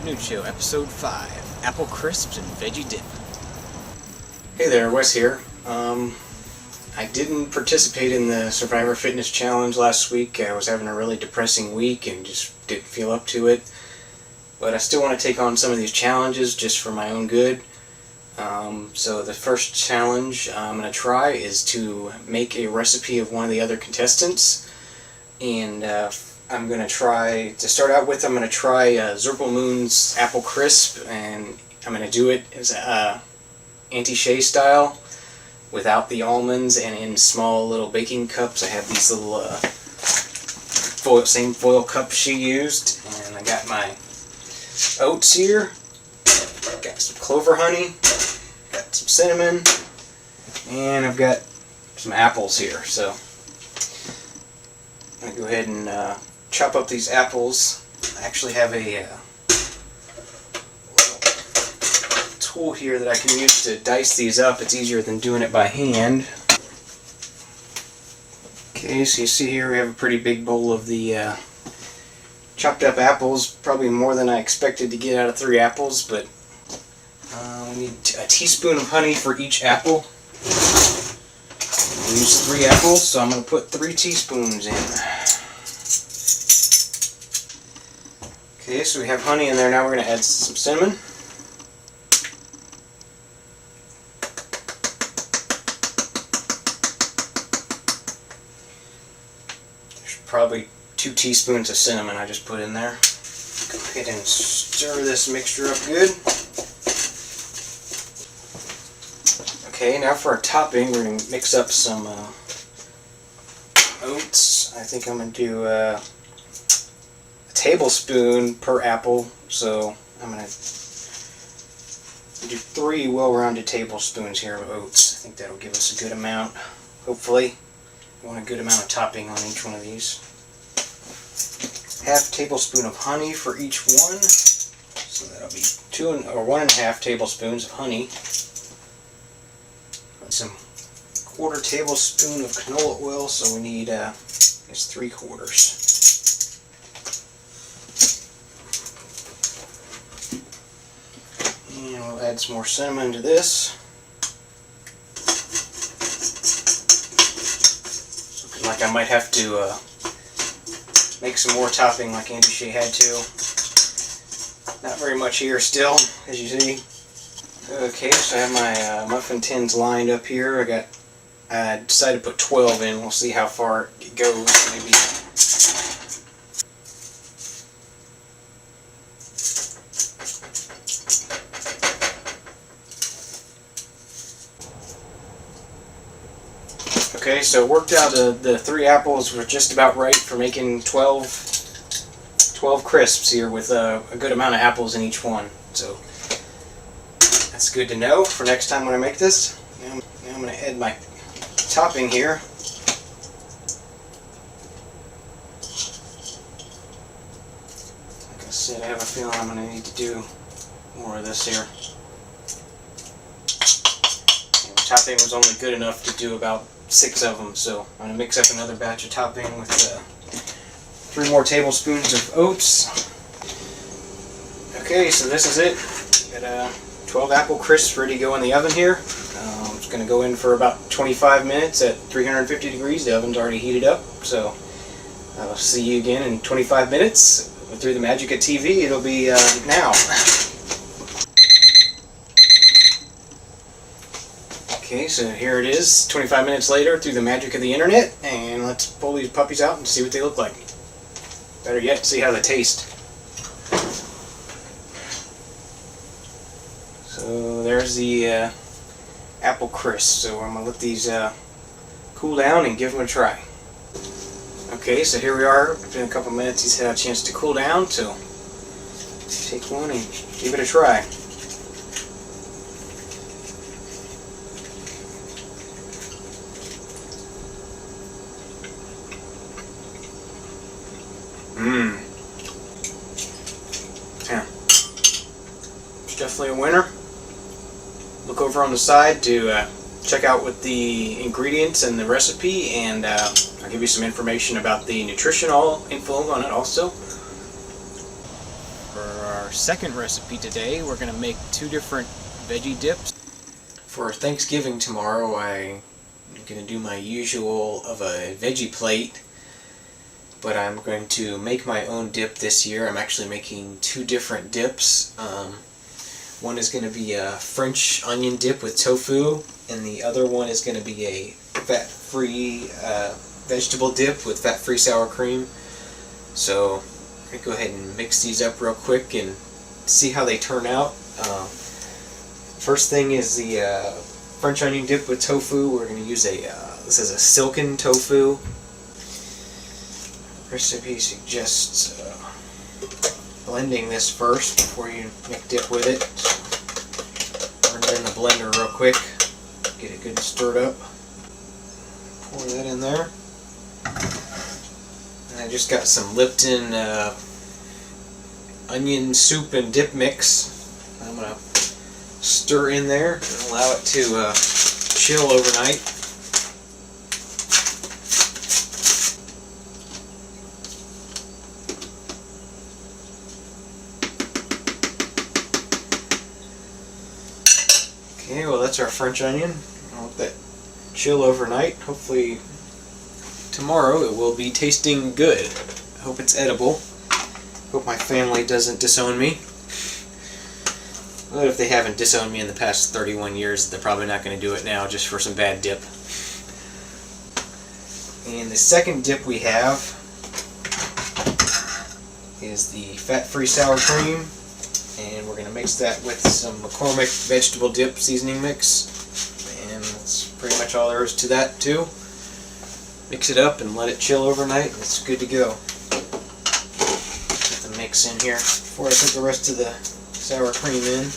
Nude Show, Episode 5, Apple Crisps and Veggie Dip. Hey there, Wes here. I didn't participate in the Survivor Fitness Challenge last week. I was having a really depressing week and just didn't feel up to it. But I still want to take on some of these challenges just for my own good. So the first challenge I'm going to try is to make a recipe of one of the other contestants. And I'm going to try, to start out with, I'm going to try Zerbil Moon's Apple Crisp, and I'm going to do it as anti-shea style, without the almonds, and in small little baking cups. I have these little same foil cups she used, and I got my oats here, got some clover honey, got some cinnamon, and I've got some apples here. So I'm going to go ahead and chop up these apples. I actually have a tool here that I can use to dice these up. It's easier than doing it by hand. Okay, so you see here we have a pretty big bowl of the chopped up apples, probably more than I expected to get out of 3 apples, but we need a teaspoon of honey for each apple. We use 3 apples, so I'm going to put 3 teaspoons in. Okay, so we have honey in there. Now we're going to add some cinnamon. There's probably 2 teaspoons of cinnamon I just put in there. Go ahead and stir this mixture up good. Okay, now for our topping, we're going to mix up some oats. I think I'm going to do a tablespoon per apple, so I'm going to do 3 well-rounded tablespoons here of oats. I think that'll give us a good amount, hopefully. We want a good amount of topping on each one of these. Half tablespoon of honey for each one, so that'll be 1.5 tablespoons of honey. And some 1/4 tablespoon of canola oil, so we need it's 3/4. And we'll add some more cinnamon to this. Looking like I might have to make some more topping like Andy Shea had to. Not very much here still, as you see. Okay, so I have my muffin tins lined up here. I decided to put 12 in. We'll see how far it goes. Maybe. Okay, so it worked out the 3 apples were just about right for making 12 crisps here with a good amount of apples in each one. So that's good to know for next time when I make this. Now I'm going to add my topping here. Like I said, I have a feeling I'm going to need to do more of this here. And the topping was only good enough to do about 6 of them, so I'm going to mix up another batch of topping with 3 more tablespoons of oats. Okay, so this is it. Got 12 apple crisps ready to go in the oven here. It's going to go in for about 25 minutes at 350 degrees. The oven's already heated up, so I'll see you again in 25 minutes. Through the magic of TV, it'll be now. Okay, so here it is, 25 minutes later, through the magic of the internet, and let's pull these puppies out and see what they look like. Better yet, see how they taste. So there's the apple crisp. So I'm going to let these cool down and give them a try. Okay, so here we are. It's been a couple minutes. He's had a chance to cool down, so take one and give it a try. Yeah. It's definitely a winner. Look over on the side to check out with the ingredients and the recipe, and I'll give you some information about the nutritional info on it also. For our second recipe today, we're going to make two different veggie dips. For Thanksgiving tomorrow, I'm going to do my usual of a veggie plate, but I'm going to make my own dip this year. I'm actually making two different dips. One is going to be a French onion dip with tofu, and the other one is going to be a fat-free vegetable dip with fat-free sour cream. So I'm going to go ahead and mix these up real quick and see how they turn out. First thing is the French onion dip with tofu. We're going to use this is a silken tofu. Recipe suggests blending this first before you make dip with it. Turn it in the blender real quick. Get it good and stirred up. Pour that in there. And I just got some Lipton onion soup and dip mix. I'm going to stir in there and allow it to chill overnight. Okay, well that's our French onion. I'll let that chill overnight. Hopefully tomorrow it will be tasting good. I hope it's edible. Hope my family doesn't disown me. But if they haven't disowned me in the past 31 years, they're probably not going to do it now just for some bad dip. And the second dip we have is the fat-free sour cream. And we're going to mix that with some McCormick vegetable dip seasoning mix. And that's pretty much all there is to that too. Mix it up and let it chill overnight, and it's good to go. Put the mix in here before I put the rest of the sour cream in.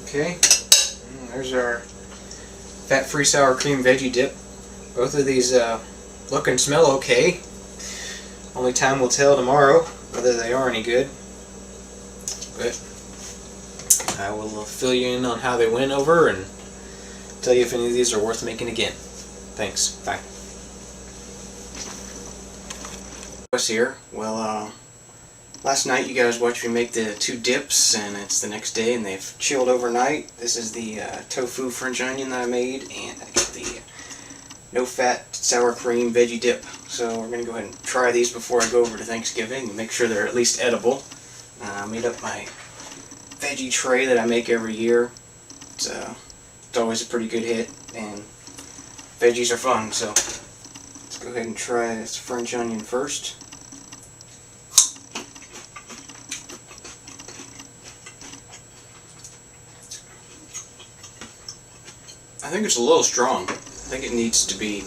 Okay, there's our fat-free sour cream veggie dip. Both of these look and smell okay. Only time will tell tomorrow whether they are any good. But I will fill you in on how they went over and tell you if any of these are worth making again. Thanks. Bye. What's here? Well, last night you guys watched me make the two dips, and it's the next day and they've chilled overnight. This is the tofu French onion that I made, and I got the no-fat sour cream veggie dip. So we're going to go ahead and try these before I go over to Thanksgiving and make sure they're at least edible. I made up my veggie tray that I make every year. It's always a pretty good hit, and veggies are fun, so let's go ahead and try this French onion first. I think it's a little strong. I think it needs to be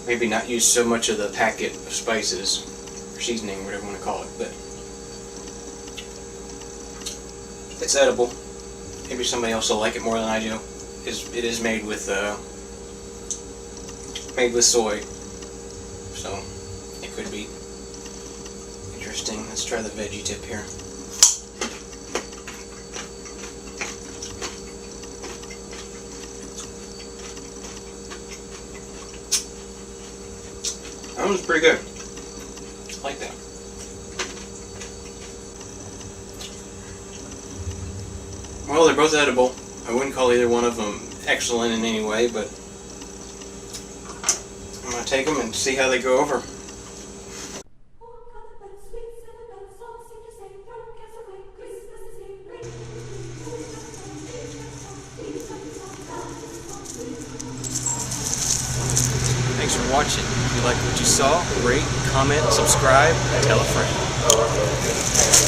maybe not use so much of the packet of spices or seasoning, whatever you want to call it, but it's edible. Maybe somebody else will like it more than I do. It is made with soy, so it could be interesting. Let's try the veggie dip here. That one's pretty good. I like that. Well, they're both edible. I wouldn't call either one of them excellent in any way, but I'm going to take them and see how they go over. you saw, rate, comment, subscribe, tell a friend.